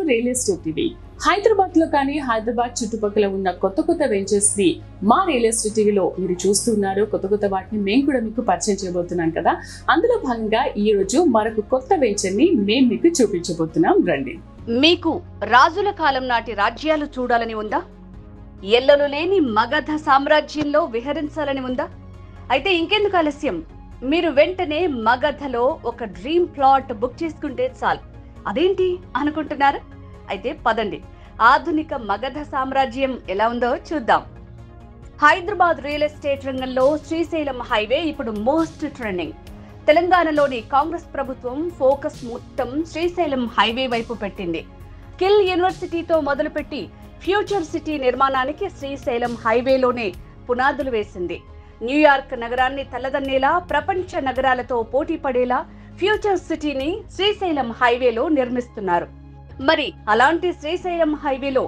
Real estate TV. Hyderabad లో కానీ హైదరాబాద్ చుట్టుపక్కల ఉన్న కొత్త వెంచర్స్ ని మా రియల్ ఎస్టేట్ టీవీలో మీరు చూస్తున్నారు. కొత్త వాటిని మేము కూడా మీకు పరిచయం చేయబోతున్నాం కదా. అందులో భాగంగా ఈ రోజు మరొక కొత్త వెంచర్ ని మేము మీకు చూపించబోతున్నాం. రండి. మీకు రాజుల కాలం నాటి రాజ్యాలు చూడాలని ఉందా? ఎల్లలు లేని మగధ సామ్రాజ్యంలో విహరించాలని ఉందా? అయితే ఇంకెందుకు ఆలస్యం, మీరు వెంటనే మగధలో ఒక డ్రీమ్ ప్లాట్ బుక్ చేసుకుంటే చాలు. అదేంటి అనుకుంటున్నారా? అయితే పదండి, ఆధునిక మగధ సామ్రాజ్యం ఎలా ఉందో చూద్దాం. హైదరాబాద్ రియల్ ఎస్టేట్ రంగంలో శ్రీశైలం హైవే ఇప్పుడు మోస్ట్ ట్రెండింగ్. తెలంగాణలోని కాంగ్రెస్ ప్రభుత్వం ఫోకస్ మొత్తం శ్రీశైలం హైవే వైపు పెట్టింది. కిల్ యూనివర్సిటీతో మొదలుపెట్టి ఫ్యూచర్ సిటీ నిర్మాణానికి శ్రీశైలం హైవేలోనే పునాదులు వేసింది. న్యూయార్క్ నగరాన్ని తలదన్నేలా, ప్రపంచ నగరాలతో పోటీ పడేలా ఫ్యూచర్ సిటీని శ్రీశైలం హైవేలో నిర్మిస్తున్నారు. మరి అలాంటి శ్రీశైలం హైవేలో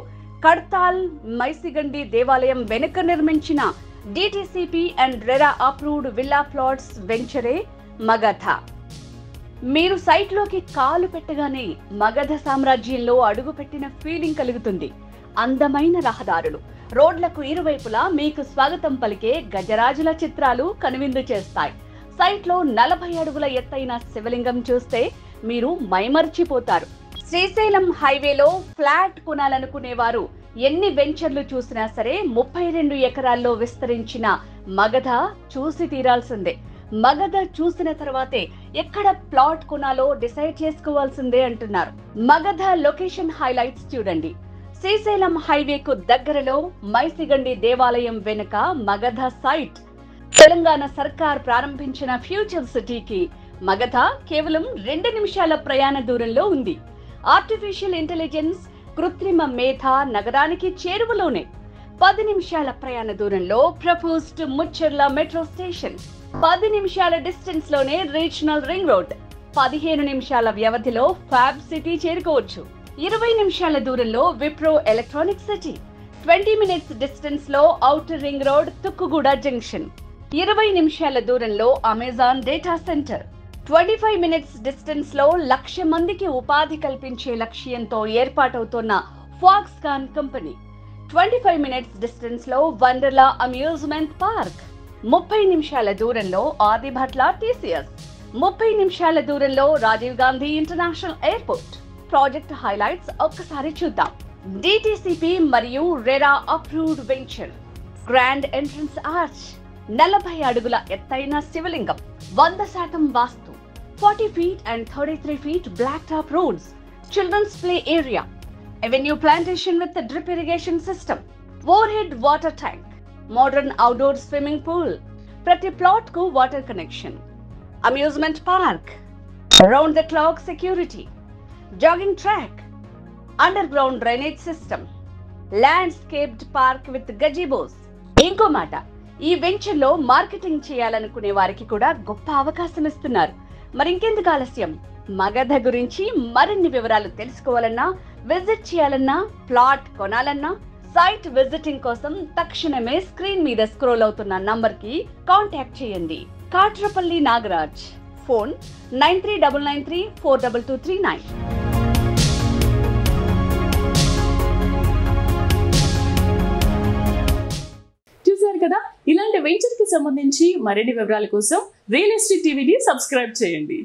కడ్తాల్ మైసిగండి దేవాలయం వెనుక నిర్మించిన DTCP and RERA approved villa plots వెంచరే మగధ. మీరు సైట్లోకి కాలు పెట్టగానే మగధ సామ్రాజ్యంలో అడుగు పెట్టిన ఫీలింగ్ కలుగుతుంది. అందమైన రహదారులు, రోడ్లకు ఇరువైపులా మీకు స్వాగతం పలికే గజరాజుల చిత్రాలు కనువిందు చేస్తాయి. సైట్లో 40 అడుగుల ఎత్తైన శివలింగం చూస్తే మీరు మైమర్చిపోతారు. శ్రీశైలం హైవేలో ఫ్లాట్ కొనాలనుకునేవారు ఎన్ని వెంచర్లు చూసినా సరే 32 ఎకరాల్లో విస్తరించిన మగధ చూసి తీరాల్సిందే. మగధ చూసిన తర్వాతే ఎక్కడ ప్లాట్ కొనాలో డిసైడ్ చేసుకోవాల్సిందే అంటున్నారు. మగధ లొకేషన్ హైలైట్స్ చూడండి. శ్రీశైలం హైవేకు దగ్గరలో మైసిగండి దేవాలయం వెనుక మగధ సైట్. తెలంగాణ సర్కార్ ప్రారంభించిన ఫ్యూచర్ సిటీకి మగధ కేవలం 2 నిమిషాల ప్రయాణ దూరంలో ఉంది. ఆర్టిఫిషియల్ ఇంటెలిజెన్స్, కృత్రిమ మేధ నగరానికి చేరువలోనే. 10 నిమిషాల ప్రయాణ దూరంలో ప్రపోజ్డ్ ముచ్చర్ల మెట్రో స్టేషన్, 10 నిమిషాల డిస్టెన్స్ లోనే రీజనల్ రింగ్ రోడ్, 15 నిమిషాల వ్యవధిలో ఫ్యాబ్ సిటీ చేరుకోవచ్చు. 20 నిమిషాల దూరంలో Wipro electronic city, 20 minutes distance లో outer ring road Tukkuguda junction, 20 నిమిషాల దూరంలో Amazon data center, 25 minutes distance లో 1,00,000 మందికి ఉపాధి కల్పించే లక్ష్యంతో ఏర్పాటవుతున్న ఫాక్స్కాన్ కంపెనీ, 25 మినిట్స్ డిస్టెన్స్ లో వండర్లా అమ్యూజ్మెంట్ పార్క్, 30 నిమిషాల దూరంలో ఆదిభట్ల టీసీఎస్, 30 నిమిషాల దూరంలో Rajiv Gandhi international airport. Project highlights ఒక్కసారి చూద్దాం. డిటిసిపి మరియు RERA approved venture. Grand entrance arch, 40 అడుగుల ఎత్తైన శివలింగం, 100% vastu, 40 feet and 33 feet black top roads, children's play area, avenue plantation with drip irrigation system, overhead water tank, modern outdoor swimming pool, ప్రతి plot కు water connection, amusement park, round the clock security, jogging track, underground drainage system, landscaped park with గజీబోస్. ఇంకో మాట, ఈ venture లో marketing చేయాలనుకునే వారికి కూడా గొప్ప అవకాశం ఇస్తున్నారు. మరి ఇంకెందుకు ఆలస్యం, మగధ గురించి మరిన్ని వివరాలు తెలుసుకోవాలన్నా, విజిట్ చేయాలన్నా, ప్లాట్ కొనాలన్నా, సైట్ విజిటింగ్ కోసం తక్షణమే స్క్రీన్ మీద స్క్రోల్ అవుతున్న నంబర్ కి కాంటాక్ట్ చేయండి. కాట్రపల్లి నాగరాజ్, ఫోన్ 9399342239. చూసారు కదా, ఇలాంటి వెంచర్ కి సంబంధించి మరిన్ని వివరాల కోసం రియల్ ఎస్టేట్ టీవీని సబ్స్క్రైబ్ చేయండి.